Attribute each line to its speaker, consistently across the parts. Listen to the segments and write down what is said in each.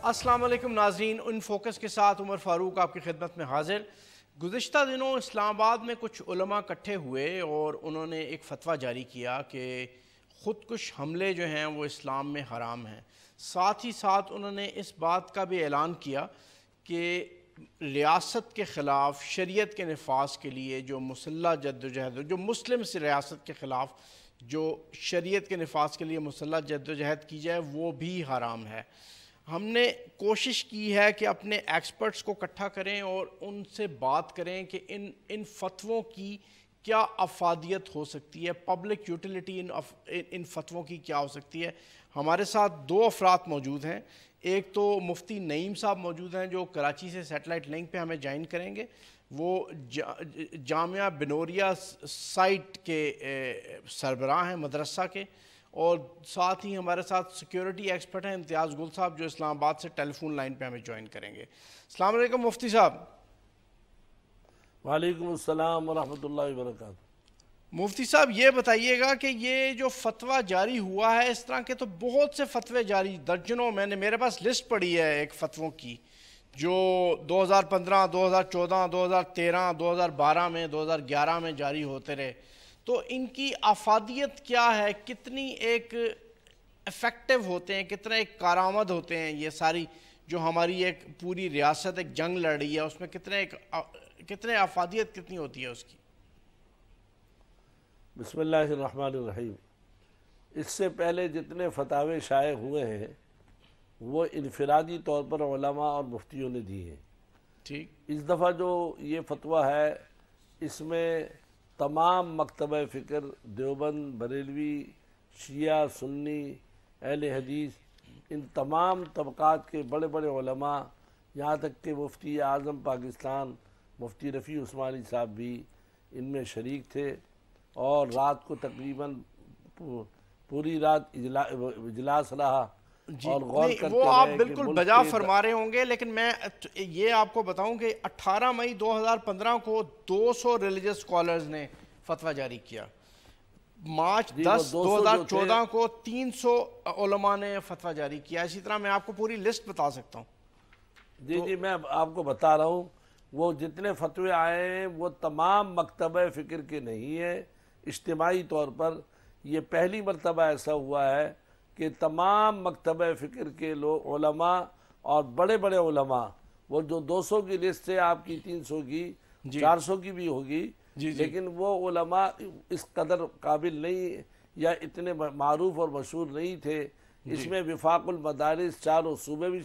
Speaker 1: السلام علیکم ناظرین، ان فوکس کے ساتھ عمر فاروق آپ کی خدمت میں حاضر۔ گزشتہ دنوں اسلام آباد میں کچھ علماء اکٹھے ہوئے اور انہوں نے ایک فتویٰ جاری کیا کہ خودکش حملے جو ہیں وہ اسلام میں حرام ہیں۔ ساتھ ہی ساتھ انہوں نے اس بات کا بھی اعلان کیا کہ ریاست کے خلاف شریعت کے نفاذ کے لیے جو مسلح جدوجہد، جو مسلم سے ریاست کے خلاف جو شریعت کے نفاذ کے لیے مسلح جدوجہد کی جائے وہ بھی حرام ہے۔ ہم نے کوشش کی ہے کہ اپنے ایکسپرٹس کو اکٹھا کریں اور ان سے بات کریں کہ ان فتووں کی کیا افادیت ہو سکتی ہے، پبلک یوٹیلیٹی ان فتووں کی کیا ہو سکتی ہے۔ ہمارے ساتھ دو افراد موجود ہیں، ایک تو مفتی نعیم صاحب موجود ہیں جو کراچی سے سیٹلائٹ لنک پہ ہمیں جوائن کریں گے، وہ جامعہ بنوریا سائٹ کے سربراہ ہیں مدرسہ کے، اور ساتھ ہی ہمارے ساتھ سیکیورٹی ایکسپرٹ ہیں امتیاز گل صاحب جو اسلام آباد سے ٹیلی فون لائن پہ ہمیں جوائن کریں گے۔ السلام علیکم مفتی صاحب۔
Speaker 2: وعلیکم السلام ورحمۃ اللہ وبرکاتہ۔
Speaker 1: مفتی صاحب یہ بتائیے گا کہ یہ جو فتویٰ جاری ہوا ہے، اس طرح کے تو بہت سے فتوے جاری، درجنوں، میرے پاس لسٹ پڑی ہے ایک فتووں کی جو 2015 2014 2013 2012 میں 2011 میں جاری ہوتے رہے، تو ان کی افادیت کیا ہے، کتنی ایک افیکٹو ہوتے ہیں، کتنا ایک کارآمد ہوتے ہیں یہ ساری جو ہماری ایک پوری ریاست ایک جنگ لڑ رہی ہے، اس میں کتنے افادیت کتنی ہوتی ہے اس کی؟
Speaker 2: بسم اللہ الرحمن الرحیم۔ اس سے پہلے جتنے فتاوے شائع ہوئے ہیں وہ انفرادی طور پر علماء اور مفتیوں نے دی ہیں۔
Speaker 1: ٹھیک،
Speaker 2: اس دفعہ جو یہ فتویٰ ہے اس میں تمام مکتبہ فکر، دیوبند، بریلوی، شیعہ، سنی، اہل حدیث، ان تمام طبقات کے بڑے بڑے علماء، یہاں تک کہ مفتی اعظم پاکستان مفتی رفیع عثمانی صاحب بھی ان میں شریک تھے، اور رات کو تقریباً پوری رات اجلاس رہا اور غور کرتے
Speaker 1: وہ آپ
Speaker 2: رہے کہ
Speaker 1: بالکل
Speaker 2: ملک
Speaker 1: بجا
Speaker 2: کے
Speaker 1: فرما رہے ہوں گے، لیکن میں یہ آپ کو بتاؤں کہ 18 مئی 2015 کو 200 ریلیجس اسکالرز نے فتویٰ جاری کیا، مارچ 10 2014 کو 300 علماء نے فتویٰ جاری کیا، اسی طرح میں آپ کو پوری لسٹ بتا سکتا ہوں۔
Speaker 2: جی میں آپ کو بتا رہا ہوں، وہ جتنے فتوے آئے ہیں وہ تمام مکتبہ فکر کے نہیں ہیں۔ اجتماعی طور پر یہ پہلی مرتبہ ایسا ہوا ہے کہ تمام مکتبہ فکر کے لوگ، علماء اور بڑے بڑے علماء، وہ جو 200 کی لسٹ ہے آپ کی، 300 کی، 400 کی بھی ہوگی، لیکن وہ علماء اس قدر قابل نہیں یا اتنے معروف اور مشہور نہیں تھے۔ اس میں وفاق المدارس، چاروں صوبے بھی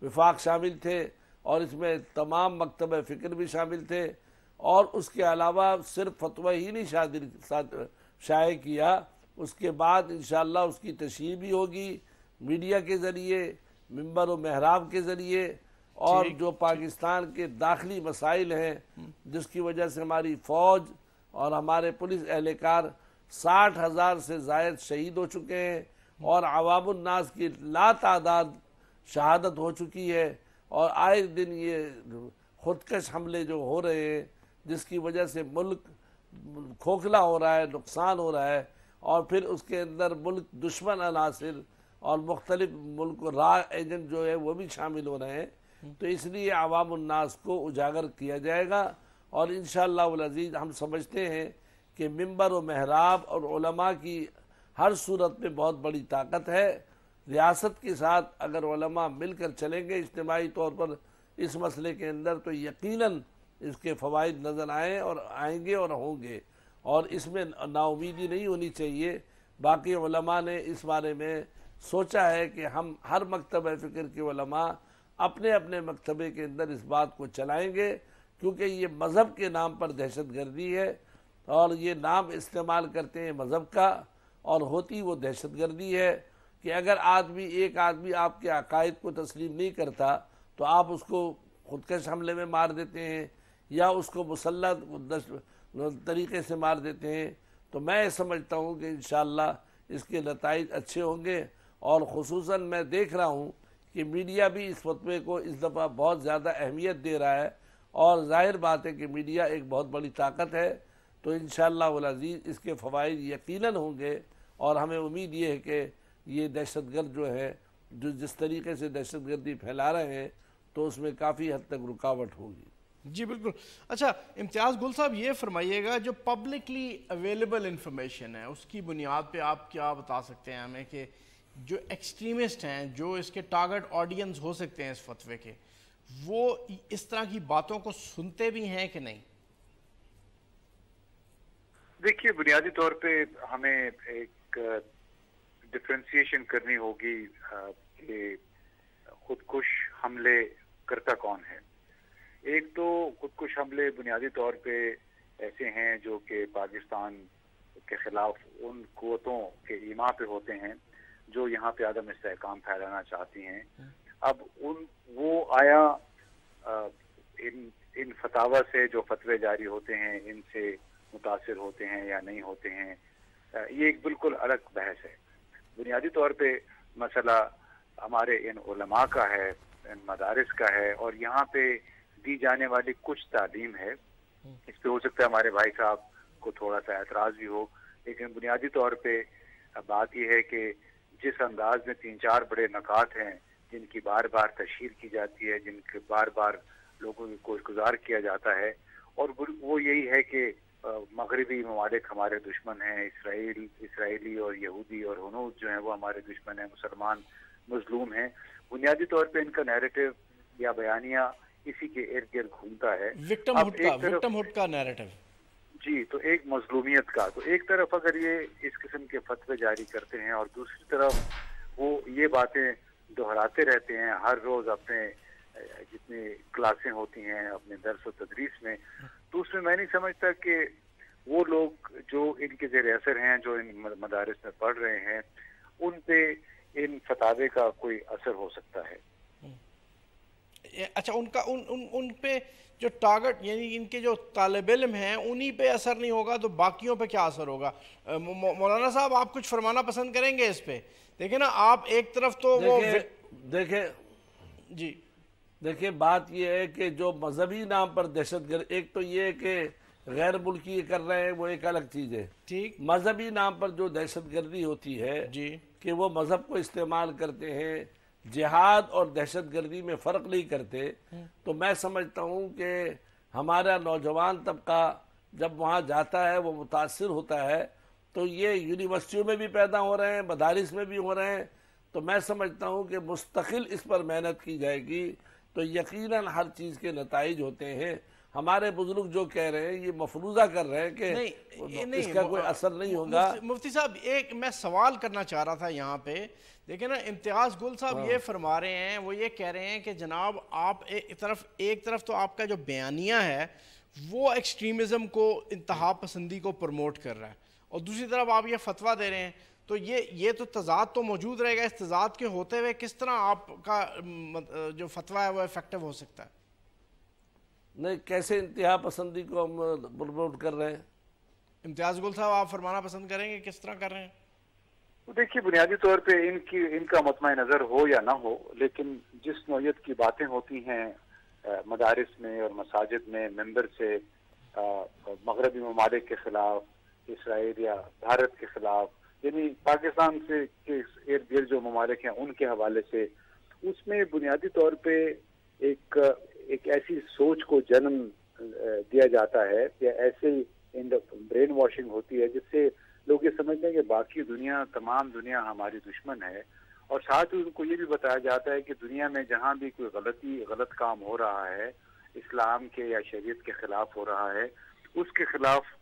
Speaker 2: وفاق شامل تھے، اور اس میں تمام مکتبہ فکر بھی شامل تھے، اور اس کے علاوہ صرف فتویٰ ہی نہیں شائع کیا، اس کے بعد انشاءاللہ اس کی تشریح بھی ہوگی میڈیا کے ذریعے، منبر و محراب کے ذریعے، اور جو پاکستان کے داخلی مسائل ہیں جس کی وجہ سے ہماری فوج اور ہمارے پولیس اہلکار 60,000 سے زائد شہید ہو چکے ہیں، اور عوام الناس کی لا تعداد شہادت ہو چکی ہے، اور آئے دن یہ خودکش حملے جو ہو رہے ہیں جس کی وجہ سے ملک کھوکھلا ہو رہا ہے، نقصان ہو رہا ہے، اور پھر اس کے اندر ملک دشمن عناصر اور مختلف ملک راہ ایجنٹ جو ہے وہ بھی شامل ہو رہے ہیں، تو اس لیے عوام الناس کو اجاگر کیا جائے گا، اور انشاءاللہ العزیز ہم سمجھتے ہیں کہ منبر و محراب اور علماء کی ہر صورت میں بہت بڑی طاقت ہے۔ ریاست کے ساتھ اگر علماء مل کر چلیں گے اجتماعی طور پر اس مسئلے کے اندر تو یقیناً اس کے فوائد نظر آئیں گے اور ہوں گے، اور اس میں نا امیدی نہیں ہونی چاہیے۔ باقی علماء نے اس بارے میں سوچا ہے کہ ہم ہر مکتبہ فکر کے علماء اپنے اپنے مکتبے کے اندر اس بات کو چلائیں گے، کیونکہ یہ مذہب کے نام پر دہشت گردی ہے، اور یہ نام استعمال کرتے ہیں مذہب کا، اور ہوتی وہ دہشت گردی ہے کہ اگر ایک آدمی آپ کے عقائد کو تسلیم نہیں کرتا تو آپ اس کو خودکش حملے میں مار دیتے ہیں یا اس کو مسلح طریقے سے مار دیتے ہیں۔ تو میں سمجھتا ہوں کہ انشاءاللہ اس کے نتائج اچھے ہوں گے، اور خصوصاً میں دیکھ رہا ہوں کہ میڈیا بھی اس فتوے کو اس دفعہ بہت زیادہ اہمیت دے رہا ہے، اور ظاہر بات ہے کہ میڈیا ایک بہت بڑی طاقت ہے، تو انشاءاللہ العزیز اس کے فوائد یقیناً ہوں گے، اور ہمیں امید یہ ہے کہ یہ دہشت گرد جو ہے جو جس طریقے سے دہشت گردی پھیلا رہے ہیں تو اس میں کافی حد تک رکاوٹ ہوگی۔
Speaker 1: جی بالکل۔ اچھا امتیاز گل صاحب یہ فرمائیے گا جو پبلکلی اویلیبل انفارمیشن ہے اس کی بنیاد پہ آپ کیا بتا سکتے ہیں ہمیں کہ جو ایکسٹریمسٹ ہیں جو اس کے ٹارگٹ آڈینس ہو سکتے ہیں اس فتوے کے، وہ اس طرح کی باتوں کو سنتے بھی ہیں کہ نہیں؟
Speaker 3: دیکھیے بنیادی طور پہ ہمیں ایک ڈفرینسیشن کرنی ہوگی کہ خودکش حملے کرتا کون ہے۔ ایک تو خودکش حملے بنیادی طور پہ ایسے ہیں جو کہ پاکستان کے خلاف ان قوتوں کے ایما پہ ہوتے ہیں جو یہاں پہ عدم استحکام پھیلانا چاہتی ہیں۔ اب وہ آیا ان فتاوی سے جو فتوے جاری ہوتے ہیں ان سے متاثر ہوتے ہیں یا نہیں ہوتے ہیں، یہ ایک بالکل الگ بحث ہے۔ بنیادی طور پہ مسئلہ ہمارے ان علماء کا ہے، ان مدارس کا ہے، اور یہاں پہ دی جانے والی کچھ تعلیم ہے۔ اس پہ ہو سکتا ہے ہمارے بھائی صاحب کو تھوڑا سا اعتراض بھی ہو، لیکن بنیادی طور پہ بات یہ ہے کہ جس انداز میں 3-4 بڑے نکات ہیں جن کی بار بار تشہیر کی جاتی ہے، جن کے بار بار لوگوں کی کوشش گزار کیا جاتا ہے، اور وہ یہی ہے کہ مغربی ممالک ہمارے دشمن ہیں، اسرائیلی اور یہودی اور ہنود جو ہیں وہ ہمارے دشمن ہیں، مسلمان مظلوم ہیں۔ بنیادی طور پہ ان کا نیریٹو یا بیانیہ اسی کے ارد گرد گھومتا ہے،
Speaker 1: وکٹم ہوڈ کا نیریٹو۔
Speaker 3: جی، تو ایک مظلومیت کا، تو ایک طرف اگر یہ اس قسم کے فتوے جاری کرتے ہیں اور دوسری طرف وہ یہ باتیں دہراتے رہتے ہیں ہر روز اپنے جتنی کلاسیں ہوتی ہیں اپنے درس و تدریس میں، تو اس میں میں نہیں سمجھتا کہ وہ لوگ جو ان کے زیر اثر ہیں، جو ان مدارس میں پڑھ رہے ہیں، ان پہ ان فتاوے کا کوئی اثر ہو سکتا ہے۔
Speaker 1: اچھا ان پہ جو ٹارگٹ یعنی ان کے جو طالب علم ہیں انہی پہ اثر نہیں ہوگا تو باقیوں پہ کیا اثر ہوگا؟ مولانا صاحب آپ کچھ فرمانا پسند کریں گے اس پہ؟ دیکھیں نا، آپ ایک طرف تو
Speaker 2: دیکھیں بات یہ ہے کہ جو مذہبی نام پر دہشت گرد، ایک تو یہ کہ غیر ملکی کر رہے ہیں وہ ایک الگ چیز ہے، ٹھیک، مذہبی نام پر جو دہشت گردی ہوتی ہے کہ وہ مذہب کو استعمال کرتے ہیں، جہاد اور دہشت گردی میں فرق نہیں کرتے، تو میں سمجھتا ہوں کہ ہمارا نوجوان طبقہ جب وہاں جاتا ہے وہ متاثر ہوتا ہے، تو یہ یونیورسٹیوں میں بھی پیدا ہو رہے ہیں، مدارس میں بھی ہو رہے ہیں، تو میں سمجھتا ہوں کہ مستقل اس پر محنت کی جائے گی تو یقیناً ہر چیز کے نتائج ہوتے ہیں۔ ہمارے بزرگ جو کہہ رہے ہیں یہ مفروضہ کر رہے ہیں کہ اس کا کوئی اثر نہیں ہوگا۔
Speaker 1: مفتی صاحب ایک میں سوال کرنا چاہ رہا تھا یہاں پہ، دیکھیں نا امتیاز گل صاحب یہ فرما رہے ہیں، وہ یہ کہہ رہے ہیں کہ جناب آپ ایک طرف تو آپ کا جو بیانیہ ہے وہ ایکسٹریمزم کو، انتہا پسندی کو پروموٹ کر رہا ہے، اور دوسری طرف آپ یہ فتویٰ دے رہے ہیں، تو یہ تو تضاد تو موجود رہے گا۔ اس تضاد کے ہوتے ہوئے کس طرح آپ کا جو فتویٰ ہے وہ افیکٹو ہو سکتا ہے؟
Speaker 2: نہیں، کیسے انتہا پسندی کو ہم پروموٹ کر رہے ہیں؟
Speaker 1: امتیاز گل صاحب آپ فرمانا پسند کریں گے کس طرح کر رہے ہیں؟
Speaker 3: دیکھیے بنیادی طور پہ ان کا مطمع نظر ہو یا نہ ہو، لیکن جس نوعیت کی باتیں ہوتی ہیں مدارس میں اور مساجد میں ممبر سے مغربی ممالک کے خلاف، اسرائیل یا بھارت کے خلاف، یعنی پاکستان سے ارد گرد جو ممالک ہیں ان کے حوالے سے، اس میں بنیادی طور پہ ایک ایسی سوچ کو جنم دیا جاتا ہے یا ایسے برین واشنگ ہوتی ہے جس سے لوگ یہ سمجھتے ہیں کہ باقی دنیا، تمام دنیا ہماری دشمن ہے، اور ساتھ ہی ان کو یہ بھی بتایا جاتا ہے کہ دنیا میں جہاں بھی کوئی غلط کام ہو رہا ہے، اسلام کے یا شریعت کے خلاف ہو رہا ہے، اس کے خلاف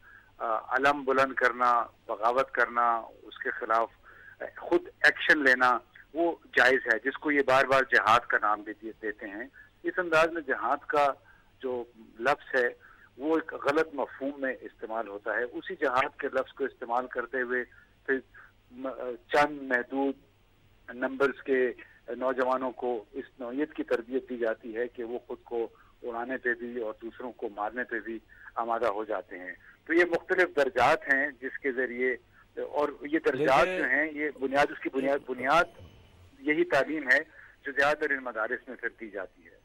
Speaker 3: علم بلند کرنا، بغاوت کرنا، اس کے خلاف خود ایکشن لینا وہ جائز ہے، جس کو یہ بار بار جہاد کا نام بھی دیتے ہیں۔ اس انداز میں جہاد کا جو لفظ ہے وہ ایک غلط مفہوم میں استعمال ہوتا ہے۔ اسی جہاد کے لفظ کو استعمال کرتے ہوئے پھر چند محدود نمبرز کے نوجوانوں کو اس نوعیت کی تربیت دی جاتی ہے کہ وہ خود کو اڑانے پہ بھی اور دوسروں کو مارنے پہ بھی آمادہ ہو جاتے ہیں۔ تو یہ مختلف درجات ہیں جس کے ذریعے، اور یہ درجات جو ہیں یہ اس کی بنیاد یہی تعلیم ہے جو زیادہ تر ان مدارس میں پھر دی جاتی ہے۔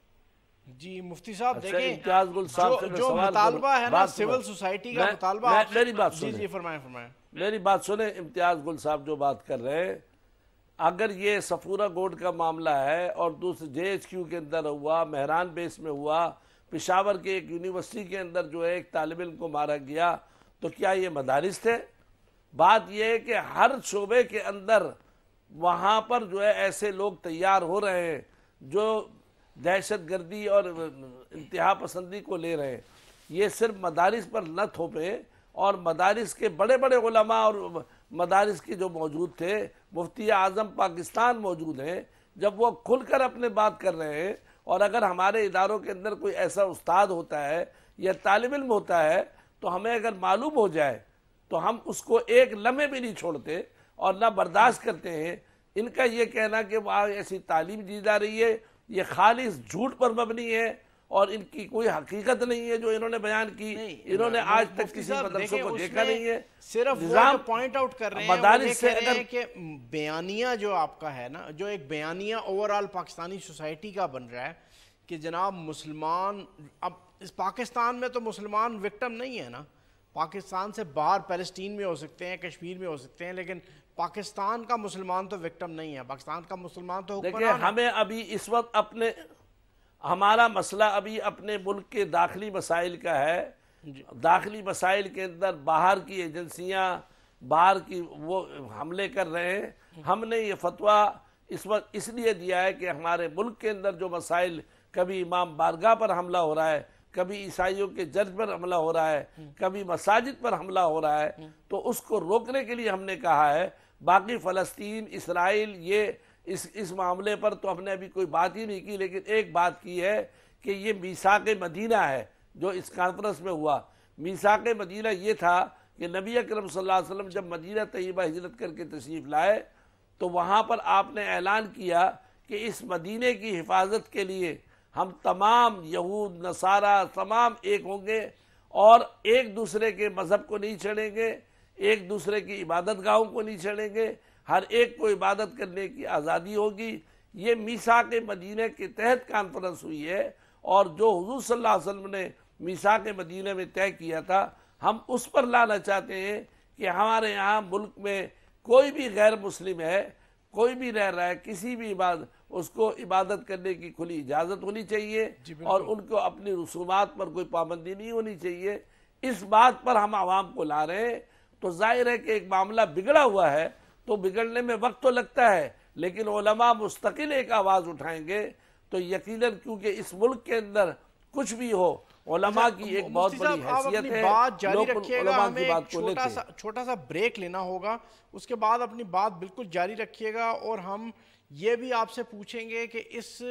Speaker 1: جی مفتی صاحب دیکھیں،
Speaker 2: امتیاز گل صاحب
Speaker 1: جو مطالبہ ہے نا سول سوسائٹی کا مطالبہ،
Speaker 2: میری بات سنیں،
Speaker 1: جی فرمائیں۔
Speaker 2: میری بات سنیں، امتیاز گل صاحب جو بات کر رہے ہیں اگر یہ صفورہ گوڈ کا معاملہ ہے اور دوسرے JHQ کے اندر ہوا، مہران بیس میں ہوا، پشاور کے ایک یونیورسٹی کے اندر جو ہے ایک طالب علم کو مارا گیا، تو کیا یہ مدارس تھے؟ بات یہ ہے کہ ہر شعبے کے اندر وہاں پر جو ہے ایسے لوگ تیار ہو رہے ہیں جو دہشت گردی اور انتہا پسندی کو لے رہے ہیں. یہ صرف مدارس پر نہ تھوپیں، اور مدارس کے بڑے بڑے علماء اور مدارس کے جو موجود تھے، مفتی اعظم پاکستان موجود ہیں، جب وہ کھل کر اپنے بات کر رہے ہیں، اور اگر ہمارے اداروں کے اندر کوئی ایسا استاد ہوتا ہے یا طالب علم ہوتا ہے تو ہمیں اگر معلوم ہو جائے تو ہم اس کو ایک لمحے بھی نہیں چھوڑتے اور نہ برداشت کرتے ہیں. ان کا یہ کہنا کہ وہاں ایسی تعلیم دی جا رہی ہے، یہ خالص جھوٹ پر مبنی ہے، اور ان کی کوئی حقیقت نہیں ہے جو انہوں نے بیان کی. انہوں نے آج تک کسی مدرسوں کو دیکھا نہیں ہے.
Speaker 1: صرف وہ پوائنٹ آؤٹ کر رہے ہیں، مدارس سے اگر کہ بیانیہ جو آپ کا ہے نا، جو ایک بیانیہ اوورال پاکستانی سوسائٹی کا بن رہا ہے کہ جناب مسلمان، اب اس پاکستان میں تو مسلمان وکٹم نہیں ہے نا، پاکستان سے باہر پیلسٹین میں ہو سکتے ہیں، کشمیر میں ہو سکتے ہیں، لیکن پاکستان کا مسلمان تو وکٹم نہیں ہے. پاکستان کا مسلمان تو
Speaker 2: دیکھیں، ہمیں ابھی اس وقت ہمارا مسئلہ ابھی اپنے ملک کے داخلی مسائل کا ہے. داخلی مسائل کے اندر باہر کی ایجنسیاں، باہر کی وہ حملے کر رہے ہیں. ہم نے یہ فتویٰ اس وقت اس لیے دیا ہے کہ ہمارے ملک کے اندر جو مسائل، کبھی امام بارگاہ پر حملہ ہو رہا ہے، کبھی عیسائیوں کے چرچ پر حملہ ہو رہا ہے، کبھی مساجد پر حملہ ہو رہا ہے، تو اس کو روکنے کے لیے ہم نے کہا ہے. باقی فلسطین، اسرائیل، یہ اس معاملے پر تو ہم نے ابھی کوئی بات ہی نہیں کی، لیکن ایک بات کی ہے کہ یہ میثاق مدینہ ہے جو اس کانفرنس میں ہوا. میثاق مدینہ یہ تھا کہ نبی اکرم صلی اللہ علیہ وسلم جب مدینہ طیبہ ہجرت کر کے تشریف لائے تو وہاں پر آپ نے اعلان کیا کہ اس مدینے کی حفاظت کے لیے ہم تمام یہود، نصارہ تمام ایک ہوں گے، اور ایک دوسرے کے مذہب کو نہیں چھیڑیں گے، ایک دوسرے کی عبادت گاہوں کو نہیں چھیڑیں گے، ہر ایک کو عبادت کرنے کی آزادی ہوگی. یہ میثاق مدینہ کے تحت کانفرنس ہوئی ہے، اور جو حضور صلی اللہ علیہ وسلم نے میثاق مدینہ میں طے کیا تھا، ہم اس پر لانا چاہتے ہیں کہ ہمارے یہاں ملک میں کوئی بھی غیر مسلم ہے، کوئی بھی رہ رہا ہے، کسی بھی اس کو عبادت کرنے کی کھلی اجازت ہونی چاہیے، اور ان کو اپنی رسومات پر کوئی پابندی نہیں ہونی چاہیے. اس بات پر ہم عوام کو لا رہے ہیں. تو ظاہر ہے کہ ایک معاملہ بگڑا ہوا ہے تو بگڑنے میں وقت تو لگتا ہے، لیکن علماء مستقل ایک آواز اٹھائیں گے تو یقیناً، کیونکہ اس ملک کے اندر کچھ بھی ہو، علماء کی ایک بہت بڑی حیثیت ہے.
Speaker 1: بات جاری رکھیے گا،
Speaker 2: علماء
Speaker 1: ہمیں
Speaker 2: کی بات کو
Speaker 1: چھوٹا سا بریک لینا ہوگا، اس کے بعد اپنی بات بالکل جاری رکھیے گا. اور ہم یہ بھی آپ سے پوچھیں گے کہ اس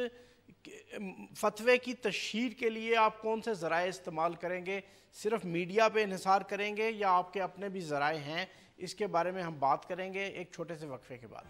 Speaker 1: فتوے کی تشہیر کے لیے آپ کون سے ذرائع استعمال کریں گے؟ صرف میڈیا پہ انحصار کریں گے یا آپ کے اپنے بھی ذرائع ہیں؟ اس کے بارے میں ہم بات کریں گے ایک چھوٹے سے وقفے کے بعد.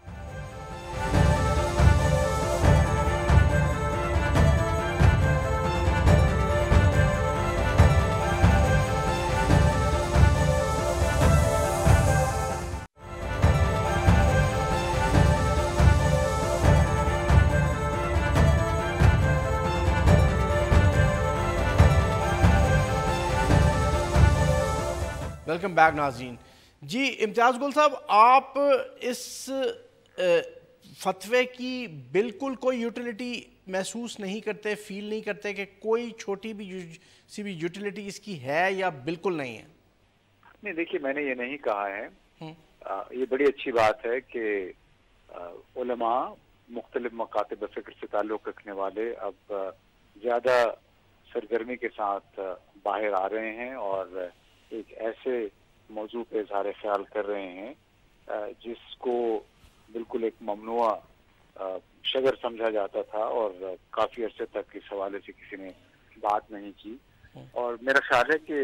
Speaker 1: ویلکم بیک ناظرین. جی امتیاز گل صاحب، آپ اس فتوے کی بالکل کوئی یوٹیلیٹی محسوس نہیں کرتے، فیل نہیں کرتے کہ کوئی چھوٹی بھی سی بھی یوٹیلیٹی اس کی ہے یا بالکل نہیں ہے؟
Speaker 3: نہیں، دیکھیے، میں نے یہ نہیں کہا ہے. یہ بڑی اچھی بات ہے کہ علماء، مختلف مکاتب فکر سے تعلق رکھنے والے اب زیادہ سرگرمی کے ساتھ باہر آ رہے ہیں اور ایک ایسے موضوع پہ اظہار خیال کر رہے ہیں جس کو بالکل ایک ممنوع شگر سمجھا جاتا تھا، اور کافی عرصے تک اس حوالے سے کسی نے بات نہیں کی. اور میرا خیال ہے کہ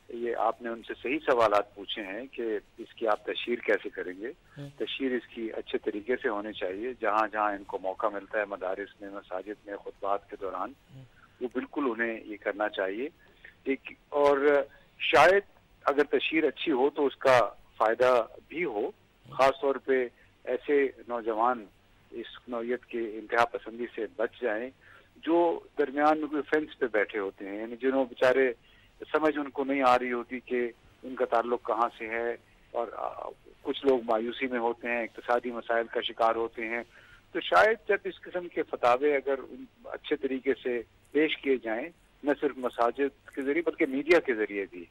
Speaker 3: یہ آپ نے ان سے صحیح سوالات پوچھے ہیں کہ اس کی آپ تشہیر کیسے کریں گے. تشہیر اس کی اچھے طریقے سے ہونی چاہیے. جہاں جہاں ان کو موقع ملتا ہے، مدارس میں، مساجد میں، خطبات کے دوران، وہ بالکل انہیں یہ کرنا چاہیے. اور شاید اگر تشہیر اچھی ہو تو اس کا فائدہ بھی ہو، خاص طور پہ ایسے نوجوان اس نوعیت کے انتہا پسندی سے بچ جائیں جو درمیان میں کوئی فینس پہ بیٹھے ہوتے ہیں، یعنی جنہوں بیچارے سمجھ ان کو نہیں آ رہی ہوتی کہ ان کا تعلق کہاں سے ہے، اور کچھ لوگ مایوسی میں ہوتے ہیں، اقتصادی مسائل کا شکار ہوتے ہیں، تو شاید جب اس قسم کے فتاوے اگر اچھے طریقے سے پیش کیے جائیں، نہ صرف مساجد کے ذریعے بلکہ میڈیا کے ذریعے بھی،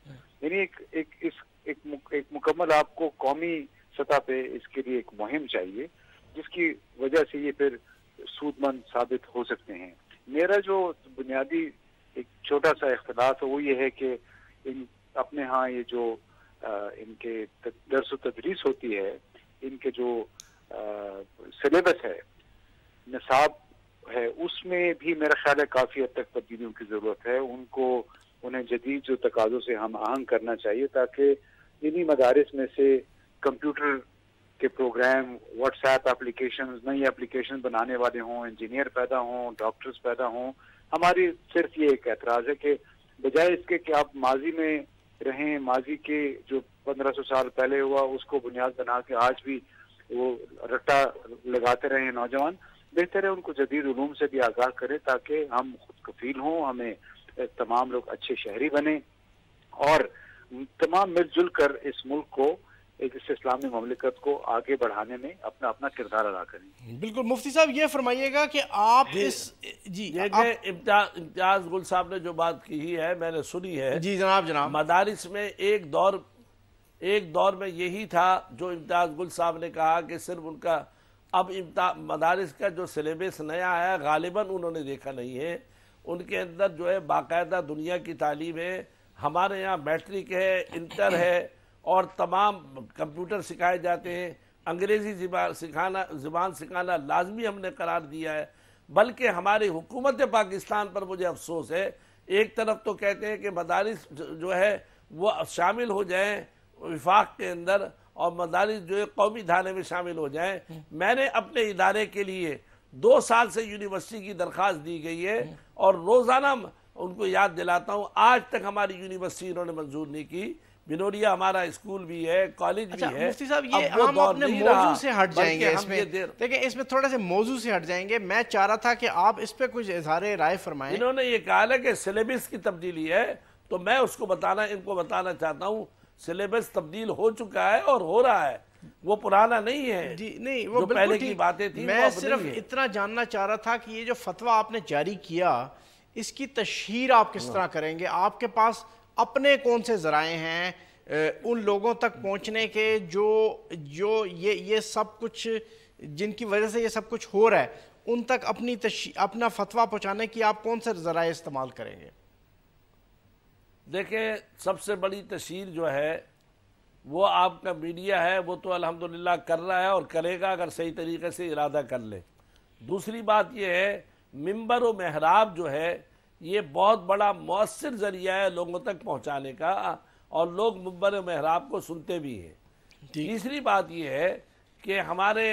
Speaker 3: یعنی ایک مکمل آپ کو قومی سطح پہ اس کے لیے ایک مہم چاہیے، جس کی وجہ سے یہ پھر سود مند ثابت ہو سکتے ہیں۔ میرا جو بنیادی ایک چھوٹا سا اختلاف ہے وہ یہ ہے کہ اپنے ہاں یہ جو ان کے درس و تدریس ہوتی ہے، ان کے جو سلیبس ہے، نصاب ہے، اس میں بھی میرا خیال ہے کافی حد تک تبدیلیوں کی ضرورت ہے۔ انہیں جدید جو تقاضوں سے ہم آہنگ کرنا چاہیے، تاکہ انہی مدارس میں سے کمپیوٹر کے پروگرام، واٹس ایپ اپلیکیشنز، نئی اپلیکیشن بنانے والے ہوں، انجینئر پیدا ہوں، ڈاکٹرز پیدا ہوں۔ ہماری صرف یہ ایک اعتراض ہے کہ بجائے اس کے کہ آپ ماضی میں رہیں، ماضی کے جو 1500 سال پہلے ہوا اس کو بنیاد بنا کے آج بھی وہ رٹا لگاتے رہیں نوجوان، بہتر ہے ان کو جدید علوم سے بھی آگاہ کریں تاکہ ہم خود کفیل ہوں، ہمیں تمام لوگ اچھے شہری بنیں اور تمام مل جل کر اس ملک کو، ایک اس اسلامی مملکت کو آگے بڑھانے میں اپنا کردار ادا کریں۔
Speaker 1: بالکل مفتی صاحب یہ فرمائیے گا کہ آپ
Speaker 2: امتیاز گل صاحب نے جو بات کی ہے میں نے سنی ہے۔
Speaker 1: جی جناب
Speaker 2: مدارس میں ایک دور میں یہی تھا جو امتیاز گل صاحب نے کہا کہ صرف ان کا اب مدارس کا جو سلیبس نیا آیا غالباً انہوں نے دیکھا نہیں ہے، ان کے اندر جو ہے باقاعدہ دنیا کی تعلیم ہے، ہمارے یہاں میٹرک ہے، انٹر ہے اور تمام کمپیوٹر سکھائے جاتے ہیں، انگریزی زبان سکھانا لازمی ہم نے قرار دیا ہے۔ بلکہ ہماری حکومت پاکستان پر مجھے افسوس ہے، ایک طرف تو کہتے ہیں کہ مدارس جو ہے وہ شامل ہو جائیں وفاق کے اندر اور مدارس جو ہے قومی دھانے میں شامل ہو جائیں۔ میں نے اپنے ادارے کے لیے 2 سال سے یونیورسٹی کی درخواست دی گئی ہے اور روزانہ ان کو یاد دلاتا ہوں، آج تک ہماری یونیورسٹی انہوں نے منظور نہیں کی۔ بنوریا ہمارا اسکول بھی ہے، کالج بھی ہے۔
Speaker 1: مفتی صاحب یہ ہم اپنے موضوع سے ہٹ جائیں گے، دیکھیں اس میں تھوڑا سے موضوع سے ہٹ جائیں گے۔ میں چاہ رہا تھا کہ آپ اس پہ کچھ اظہار رائے فرمائیں۔
Speaker 2: انہوں نے یہ کہا ہے کہ سلیبس کی تبدیلی ہے، تو میں ان کو بتانا چاہتا ہوں سلیبس تبدیل ہو چکا ہے اور ہو رہا ہے، وہ پرانا نہیں ہے۔
Speaker 1: جی نہیں، وہ
Speaker 2: پہلے کی باتیں تھیں۔
Speaker 1: میں صرف اتنا جاننا چاہ رہا تھا کہ یہ جو فتویٰ آپ نے جاری کیا اس کی تشہیر آپ کس طرح کریں گے؟ آپ کے پاس اپنے کون سے ذرائع ہیں ان لوگوں تک پہنچنے کے جو یہ سب کچھ جن کی وجہ سے یہ سب کچھ ہو رہا ہے، ان تک اپنا فتویٰ پہنچانے کی آپ کون سے ذرائع استعمال کریں گے؟
Speaker 2: دیکھیں سب سے بڑی تشہیر جو ہے وہ آپ کا میڈیا ہے، وہ تو الحمدللہ کر رہا ہے اور کرے گا اگر صحیح طریقے سے ارادہ کر لے۔ دوسری بات یہ ہے ممبر و محراب جو ہے یہ بہت بڑا مؤثر ذریعہ ہے لوگوں تک پہنچانے کا اور لوگ ممبر و محراب کو سنتے بھی ہیں۔ تیسری بات یہ ہے کہ ہمارے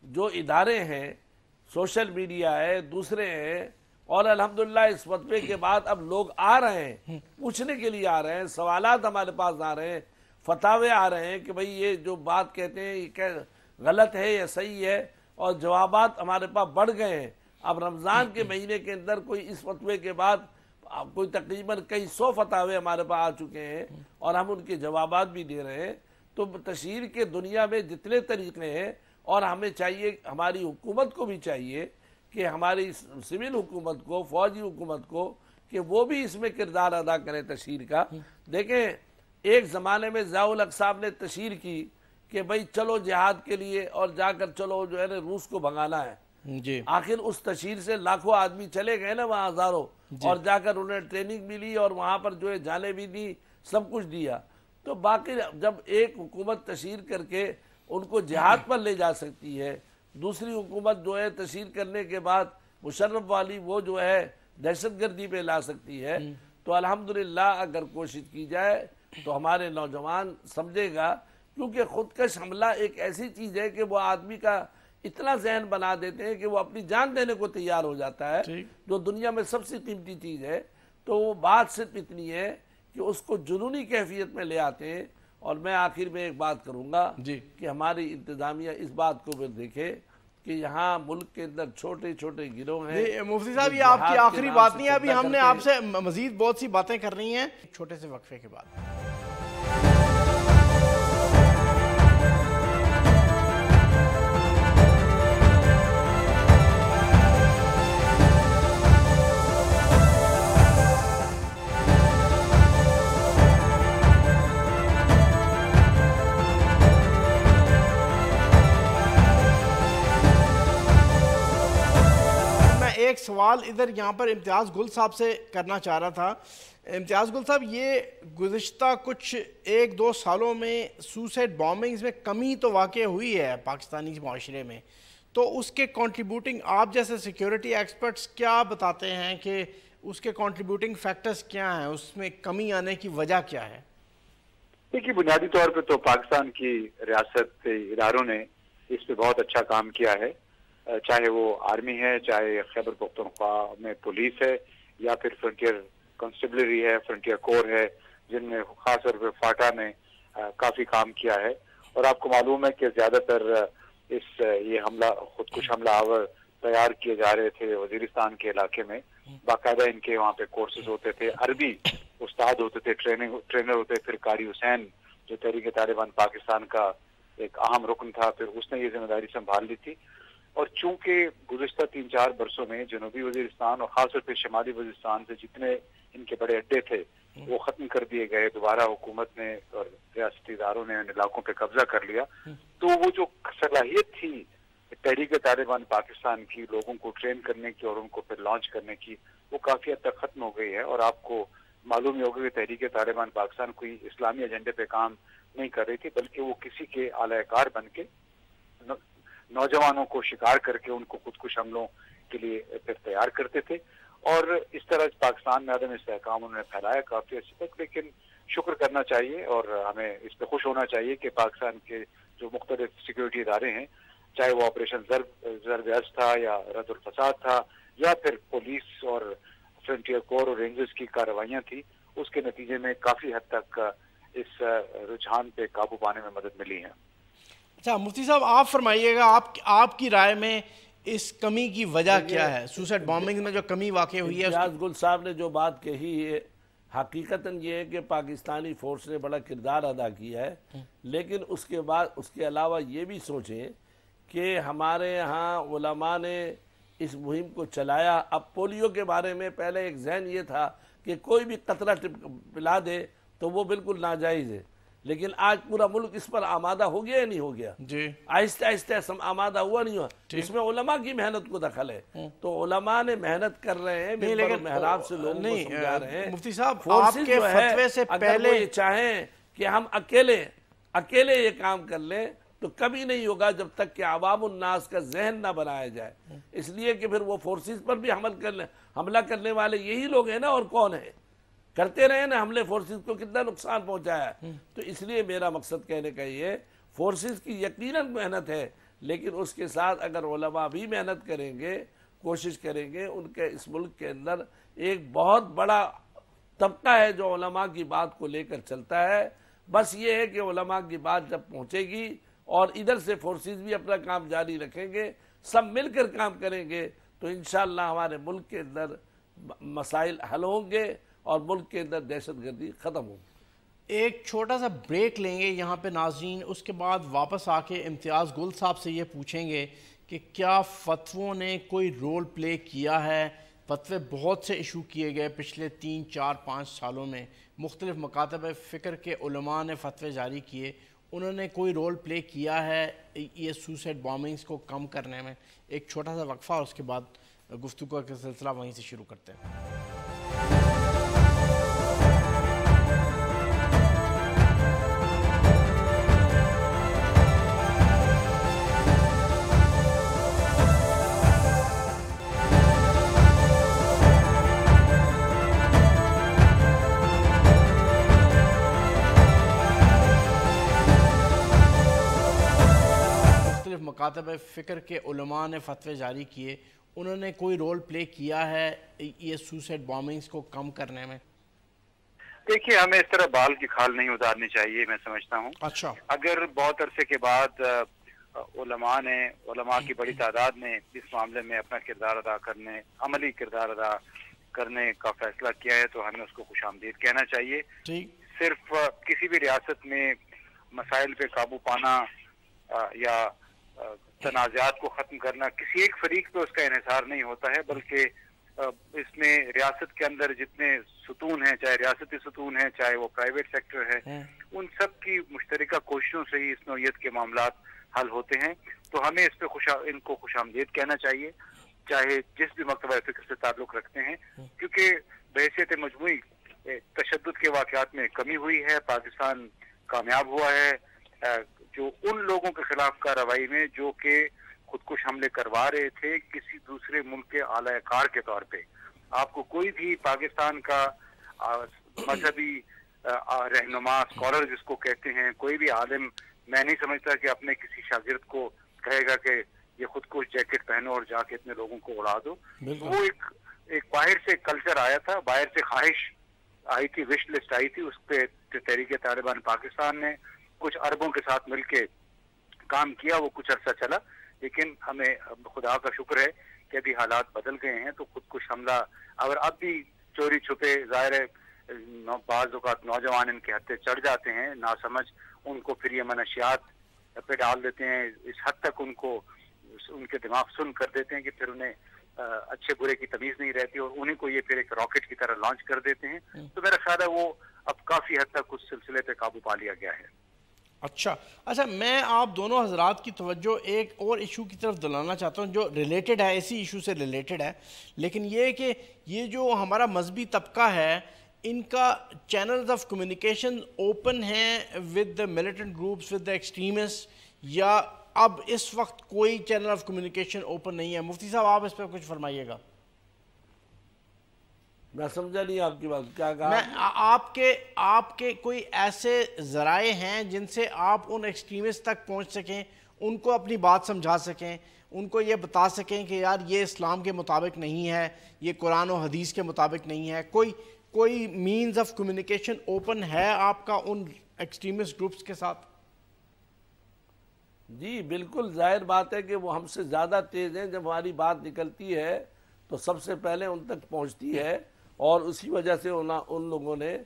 Speaker 2: جو ادارے ہیں، سوشل میڈیا ہے، دوسرے ہیں، اور الحمدللہ اس فتوے کے بعد اب لوگ آ رہے ہیں، پوچھنے کے لیے آ رہے ہیں، سوالات ہمارے پاس آ رہے ہیں، فتاوے آ رہے ہیں کہ بھئی یہ جو بات کہتے ہیں یہ غلط ہے یا صحیح ہے، اور جوابات ہمارے پاس بڑھ گئے ہیں۔ اب رمضان کے مہینے کے اندر کوئی اس فتوے کے بعد کوئی تقریباً کئی 100 فتاوے ہمارے پاس آ چکے ہیں اور ہم ان کے جوابات بھی دے رہے ہیں۔ تو تشہیر کے دنیا میں جتنے طریقے ہیں، اور ہمیں چاہیے، ہماری حکومت کو بھی چاہیے کہ ہماری سول حکومت کو، فوجی حکومت کو، کہ وہ بھی اس میں کردار ادا کرے تشہیر کا۔ دیکھیں ایک زمانے میں ضیاء الحق صاحب نے تشہیر کی کہ بھئی چلو جہاد کے لیے اور جا کر چلو جو ہے نا روس کو بھگانا ہے۔
Speaker 1: جی
Speaker 2: آخر اس تشہیر سے لاکھوں آدمی چلے گئے نا وہاں، ہزاروں، اور جا کر انہیں ٹریننگ ملی اور وہاں پر جو ہے جانے بھی دی، سب کچھ دیا۔ تو باقی جب ایک حکومت تشہیر کر کے ان کو جہاد پر لے جا سکتی ہے، دوسری حکومت جو ہے تشہیر کرنے کے بعد مشرف والی وہ جو ہے دہشت گردی پہ لا سکتی ہے، تو الحمدللہ اگر کوشش کی جائے تو ہمارے نوجوان سمجھے گا، کیونکہ خودکش حملہ ایک ایسی چیز ہے کہ وہ آدمی کا اتنا ذہن بنا دیتے ہیں کہ وہ اپنی جان دینے کو تیار ہو جاتا ہے، جو دنیا میں سب سے قیمتی چیز ہے۔ تو وہ بات صرف اتنی ہے کہ اس کو جنونی کیفیت میں لے آتے ہیں۔ اور میں آخر میں ایک بات کروں گا کہ ہماری انتظامیہ اس بات کو بھی دیکھے کہ یہاں ملک کے اندر چھوٹے چھوٹے گروہ ہیں۔
Speaker 1: مفتی صاحب یہ آپ کی آخری بات نہیں ہے، ابھی ہم نے آپ سے مزید بہت سی باتیں کر رہی ہیں چھوٹے سے وقفے کے بعد۔ سوال ادھر یہاں پر امتیاز گل صاحب سے کرنا چاہ رہا تھا. امتیاز گل صاحب، یہ گزشتہ کچھ 1-2 سالوں میں سوسائڈ بامبنگز میں کمی تو واقع ہوئی ہے پاکستانی معاشرے میں، تو اس کے کنٹریبیوٹنگ آپ جیسے سیکیورٹی ایکسپرٹس کیا بتاتے ہیں کہ اس کے کنٹریبیوٹنگ فیکٹرز کیا ہیں، اس میں کمی آنے کی وجہ کیا ہے؟
Speaker 3: دیکھیے، بنیادی طور پہ تو پاکستان کی ریاست کے اداروں نے اس پہ بہت اچھا کام کیا ہے، چاہے وہ آرمی ہے، چاہے خیبر پختونخوا میں پولیس ہے، یا پھر فرنٹیئر کانسٹیبلری ہے، فرنٹیئر کور ہے، جن میں خاص طور پہ فاٹا نے کافی کام کیا ہے. اور آپ کو معلوم ہے کہ زیادہ تر یہ خودکش حملہ آور تیار کیے جا رہے تھے وزیرستان کے علاقے میں. باقاعدہ ان کے وہاں پہ کورسز ہوتے تھے، عربی استاد ہوتے تھے، ٹرینر ہوتے تھے. پھر قاری حسین جو تحریک طالبان پاکستان کا ایک اہم رکن تھا، پھر اس نے یہ ذمہ داری سنبھال لی تھی. اور چونکہ گزشتہ 3-4 برسوں میں جنوبی وزیرستان اور خاص طور پہ شمالی وزیرستان سے جتنے ان کے بڑے اڈے تھے وہ ختم کر دیے گئے، دوبارہ حکومت نے اور ریاستی اداروں نے ان علاقوں پہ قبضہ کر لیا، تو وہ جو صلاحیت تھی تحریک طالبان پاکستان کی لوگوں کو ٹرین کرنے کی اور ان کو پھر لانچ کرنے کی، وہ کافی حد تک ختم ہو گئی ہے. اور آپ کو معلوم ہی ہوگا کہ تحریک طالبان پاکستان کوئی اسلامی ایجنڈے پہ کام نہیں کر رہی تھی، بلکہ وہ کسی کے اعلی کار بن کے نوجوانوں کو شکار کر کے ان کو خودکش حملوں کے لیے پھر تیار کرتے تھے. اور اس طرح پاکستان میں عدم استحکام انہوں نے پھیلایا کافی عرصے تک. لیکن شکر کرنا چاہیے اور ہمیں اس پہ خوش ہونا چاہیے کہ پاکستان کے جو مختلف سیکیورٹی ادارے ہیں، چاہے وہ آپریشن ضرب عز تھا یا رد الفساد تھا یا پھر پولیس اور فرنٹیئر کور اور رینجرز کی کارروائیاں تھیں، اس کے نتیجے میں کافی حد تک اس رجحان پہ قابو پانے میں مدد ملی ہے.
Speaker 1: اچھا مفتی صاحب، آپ فرمائیے گا آپ کی رائے میں اس کمی کی وجہ کیا ہے؟ سوسائڈ بامبنگ میں جو کمی واقع ہوئی ہے.
Speaker 2: امتیاز گل صاحب نے جو بات کہی ہے حقیقتاً یہ ہے کہ پاکستانی فورس نے بڑا کردار ادا کیا ہے، لیکن اس کے بعد اس کے علاوہ یہ بھی سوچیں کہ ہمارے ہاں علماء نے اس مہم کو چلایا. اب پولیو کے بارے میں پہلے ایک ذہن یہ تھا کہ کوئی بھی قطرہ پلا دے تو وہ بالکل ناجائز ہے، لیکن آج پورا ملک اس پر آمادہ ہو گیا یا نہیں ہو گیا؟
Speaker 1: جی،
Speaker 2: آہستہ آہستہ آمادہ ہوا نہیں ہوا. اس میں علماء کی محنت کو دخل ہے، تو علماء نے محنت کر رہے ہیں، ممبر و محراب سے لوگوں کو سمجھا رہے ہیں.
Speaker 1: مفتی صاحب،
Speaker 2: فورسز جو ہے اگر وہ یہ چاہیں کہ ہم اکیلے یہ کام کر لیں تو کبھی نہیں ہوگا جب تک کہ عوام الناس کا ذہن نہ بنایا جائے. اس لیے کہ پھر وہ فورسز پر بھی حملہ کرنے والے یہی لوگ ہیں نا، اور کون ہیں؟ کرتے رہے نا حملے، فورسز کو کتنا نقصان پہنچایا. تو اس لیے میرا مقصد کہنے کا یہ، فورسز کی یقیناً محنت ہے، لیکن اس کے ساتھ اگر علماء بھی محنت کریں گے، کوشش کریں گے. ان کے اس ملک کے اندر ایک بہت بڑا طبقہ ہے جو علماء کی بات کو لے کر چلتا ہے. بس یہ ہے کہ علماء کی بات جب پہنچے گی اور ادھر سے فورسز بھی اپنا کام جاری رکھیں گے، سب مل کر کام کریں گے، تو انشاءاللہ ہمارے ملک کے اندر مسائل حل ہوں گے اور ملک کے اندر دہشت گردی ختم ہوگی.
Speaker 1: ایک چھوٹا سا بریک لیں گے یہاں پہ ناظرین، اس کے بعد واپس آ کے امتیاز گل صاحب سے یہ پوچھیں گے کہ کیا فتووں نے کوئی رول پلے کیا ہے. فتوے بہت سے ایشو کیے گئے پچھلے 3, 4, 5 سالوں میں، مختلف مکاتب فکر کے علماء نے فتوے جاری کیے. انہوں نے کوئی رول پلے کیا ہے یہ سوسائڈ بامبنگز کو کم کرنے میں؟ ایک چھوٹا سا وقفہ اور اس کے بعد گفتگو کا سلسلہ وہیں سے شروع کرتے ہیں. مکاتب فکر کے علماء نے فتوے جاری کیے، انہوں نے کوئی رول پلے کیا ہے یہ سوسائڈ بامبنگز کو کم کرنے میں؟
Speaker 3: دیکھیے، ہمیں اس طرح بال کی کھال نہیں اتارنی چاہیے، میں سمجھتا ہوں.
Speaker 1: اچھا،
Speaker 3: اگر بہت عرصے کے بعد علماء کی بڑی تعداد نے اس معاملے میں اپنا کردار ادا کرنے، عملی کردار ادا کرنے کا فیصلہ کیا ہے تو ہمیں اس کو خوش آمدید کہنا چاہیے. صرف کسی بھی ریاست میں مسائل پہ قابو پانا یا تنازعات کو ختم کرنا کسی ایک فریق پہ اس کا انحصار نہیں ہوتا ہے، بلکہ اس میں ریاست کے اندر جتنے ستون ہیں، چاہے ریاستی ستون ہیں چاہے وہ پرائیویٹ سیکٹر ہے، ان سب کی مشترکہ کوششوں سے ہی اس نوعیت کے معاملات حل ہوتے ہیں. تو ہمیں اس پہ ان کو خوش آمدید کہنا چاہیے. چاہے جس بھی مکتبہ فکر سے تعلق رکھتے ہیں، کیونکہ بحیثیت مجموعی تشدد کے واقعات میں کمی ہوئی ہے، پاکستان کامیاب ہوا ہے جو ان لوگوں کے خلاف کارروائی میں جو کہ خودکش حملے کروا رہے تھے کسی دوسرے ملک کے اعلی کار کے طور پہ۔ آپ کو کوئی بھی پاکستان کا مذہبی رہنما، اسکالر جس کو کہتے ہیں، کوئی بھی عالم، میں نہیں سمجھتا کہ اپنے کسی شاگرد کو کہے گا کہ یہ خودکش جیکٹ پہنو اور جا کے اتنے لوگوں کو اڑا دو۔ وہ ایک باہر سے کلچر آیا تھا، باہر سے خواہش آئی تھی، وش لسٹ آئی تھی، اس پہ تحریک طالبان پاکستان نے کچھ عربوں کے ساتھ مل کے کام کیا، وہ کچھ عرصہ چلا، لیکن ہمیں خدا کا شکر ہے کہ ابھی حالات بدل گئے ہیں۔ تو خودکش حملہ اگر اب بھی چوری چھپے، ظاہر ہے بعض اوقات نوجوان ان کے ہتھے چڑھ جاتے ہیں، ناسمجھ، ان کو پھر یہ منشیات پہ ڈال دیتے ہیں، اس حد تک ان کے دماغ سن کر دیتے ہیں کہ پھر انہیں اچھے برے کی تمیز نہیں رہتی اور انہیں کو یہ پھر ایک راکٹ کی طرح لانچ کر دیتے ہیں۔ تو میرا خیال ہے وہ اب کافی حد تک اس سلسلے پہ قابو پا لیا گیا ہے۔
Speaker 1: اچھا میں آپ دونوں حضرات کی توجہ ایک اور ایشو کی طرف دلانا چاہتا ہوں جو ریلیٹڈ ہے، اسی ایشو سے ریلیٹڈ ہے، لیکن یہ کہ یہ جو ہمارا مذہبی طبقہ ہے ان کا چینلز آف کمیونیکیشن اوپن ہیں with the militant groups, with the extremist, یا اب اس وقت کوئی چینل آف کمیونیکیشن اوپن نہیں ہے؟ مفتی صاحب آپ اس پہ کچھ فرمائیے گا۔
Speaker 2: میں سمجھا نہیں آپ کی بات، کیا کہا؟
Speaker 1: آپ کے کوئی ایسے ذرائع ہیں جن سے آپ ان ایکسٹریمسٹ تک پہنچ سکیں، ان کو اپنی بات سمجھا سکیں، ان کو یہ بتا سکیں کہ یار یہ اسلام کے مطابق نہیں ہے، یہ قرآن و حدیث کے مطابق نہیں ہے؟ کوئی مینز آف کمیونیکیشن اوپن ہے آپ کا ان ایکسٹریمسٹ گروپس کے ساتھ؟
Speaker 2: جی بالکل، ظاہر بات ہے کہ وہ ہم سے زیادہ تیز ہیں، جب ہماری بات نکلتی ہے تو سب سے پہلے ان تک پہنچتی ہے، اور اسی وجہ سے ان لوگوں نے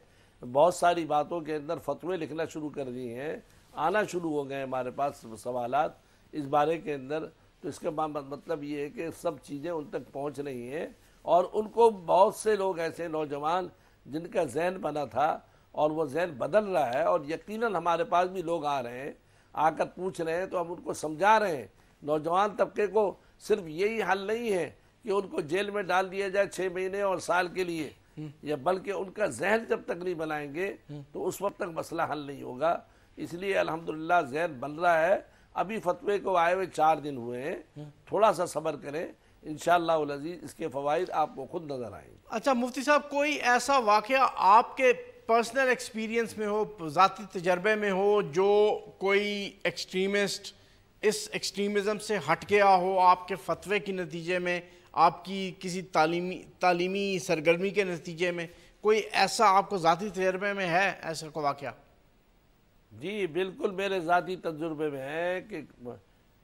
Speaker 2: بہت ساری باتوں کے اندر فتوے لکھنا شروع کر دیے ہیں، آنا شروع ہو گئے ہمارے پاس سوالات اس بارے کے اندر۔ تو اس کا مطلب یہ ہے کہ سب چیزیں ان تک پہنچ رہی ہیں، اور ان کو بہت سے لوگ ایسے نوجوان جن کا ذہن بنا تھا اور وہ ذہن بدل رہا ہے، اور یقیناً ہمارے پاس بھی لوگ آ رہے ہیں، آ کر پوچھ رہے ہیں، تو ہم ان کو سمجھا رہے ہیں۔ نوجوان طبقے کو صرف یہی حل نہیں ہے کہ ان کو جیل میں ڈال دیا جائے 6 مہینے اور سال کے لیے، یا بلکہ ان کا ذہن جب تک نہیں بنائیں گے تو اس وقت تک مسئلہ حل نہیں ہوگا۔ اس لیے الحمدللہ ذہن بن رہا ہے۔ ابھی فتوے کو آئے ہوئے 4 دن ہوئے ہیں، تھوڑا سا صبر کریں، انشاءاللہ العزیز اس کے فوائد آپ کو خود نظر آئیں گے۔
Speaker 1: اچھا مفتی صاحب، کوئی ایسا واقعہ آپ کے پرسنل ایکسپیرینس میں ہو، ذاتی تجربے میں ہو، جو کوئی ایکسٹریمسٹ اس ایکسٹریمزم سے ہٹ گیا ہو آپ کے فتوے کے نتیجے میں، آپ کی کسی تعلیمی سرگرمی کے نتیجے میں، کوئی ایسا آپ کو ذاتی تجربے میں ہے ایسا کوئی واقعہ؟
Speaker 2: جی بالکل، میرے ذاتی تجربے میں ہے کہ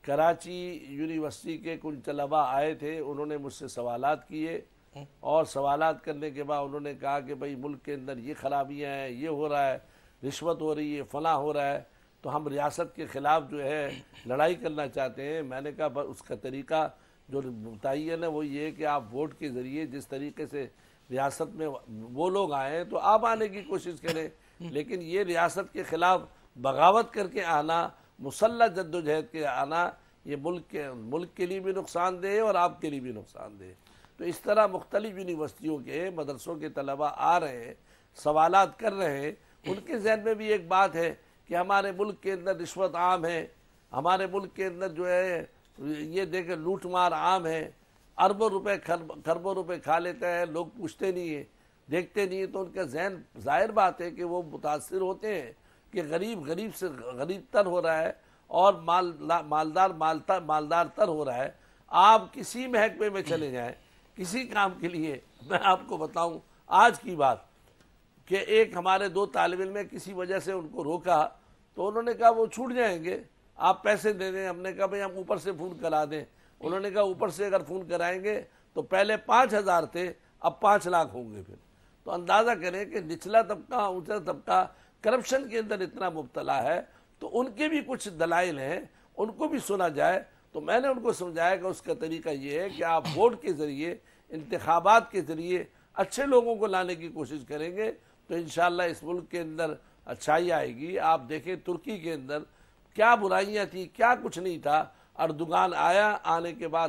Speaker 2: کراچی یونیورسٹی کے کچھ طلباء آئے تھے، انہوں نے مجھ سے سوالات کیے، اور سوالات کرنے کے بعد انہوں نے کہا کہ بھئی ملک کے اندر یہ خرابیاں ہیں، یہ ہو رہا ہے، رشوت ہو رہی ہے، فلاں ہو رہا ہے، تو ہم ریاست کے خلاف جو ہے لڑائی کرنا چاہتے ہیں۔ میں نے کہا اس کا طریقہ جو متعین ہے وہ یہ ہے کہ آپ ووٹ کے ذریعے جس طریقے سے ریاست میں وہ لوگ آئے ہیں تو آپ آنے کی کوشش کریں، لیکن یہ ریاست کے خلاف بغاوت کر کے آنا، مسلح جد و جہد کے آنا، یہ ملک کے لیے بھی نقصان دہ اور آپ کے لیے بھی نقصان دہ۔ تو اس طرح مختلف یونیورسٹیوں کے مدرسوں کے طلباء آ رہے ہیں، سوالات کر رہے ہیں، ان کے ذہن میں بھی ایک بات ہے کہ ہمارے ملک کے اندر رشوت عام ہے، ہمارے ملک کے اندر جو ہے یہ دیکھیں لوٹ مار عام ہے، اربوں روپے خربوں روپے کھا لیتا ہے، لوگ پوچھتے نہیں ہیں، دیکھتے نہیں ہیں، تو ان کا ذہن ظاہر بات ہے کہ وہ متاثر ہوتے ہیں کہ غریب سے غریب تر ہو رہا ہے اور مالدار تر ہو رہا ہے۔ آپ کسی محکمے میں چلے جائیں کسی کام کے لیے، میں آپ کو بتاؤں آج کی بات کہ ایک ہمارے 2 طالب علم کسی وجہ سے ان کو روکا، تو انہوں نے کہا وہ چھوٹ جائیں گے، آپ پیسے دے دیں۔ ہم نے کہا بھئی ہم اوپر سے فون کرا دیں۔ انہوں نے کہا اوپر سے اگر فون کرائیں گے تو پہلے 5,000 تھے، اب 5 لاکھ ہوں گے۔ پھر تو اندازہ کریں کہ نچلا طبقہ اونچا طبقہ کرپشن کے اندر اتنا مبتلا ہے، تو ان کے بھی کچھ دلائل ہیں، ان کو بھی سنا جائے۔ تو میں نے ان کو سمجھایا کہ اس کا طریقہ یہ ہے کہ آپ ووٹ کے ذریعے، انتخابات کے ذریعے اچھے لوگوں کو لانے کی کوشش کریں گے تو انشاءاللہ اس ملک کے اندر اچھائی آئے گی۔ آپ دیکھیں ترکی کے اندر کیا برائیاں تھیں، کیا کچھ نہیں تھا، اردوغان آیا، آنے کے بعد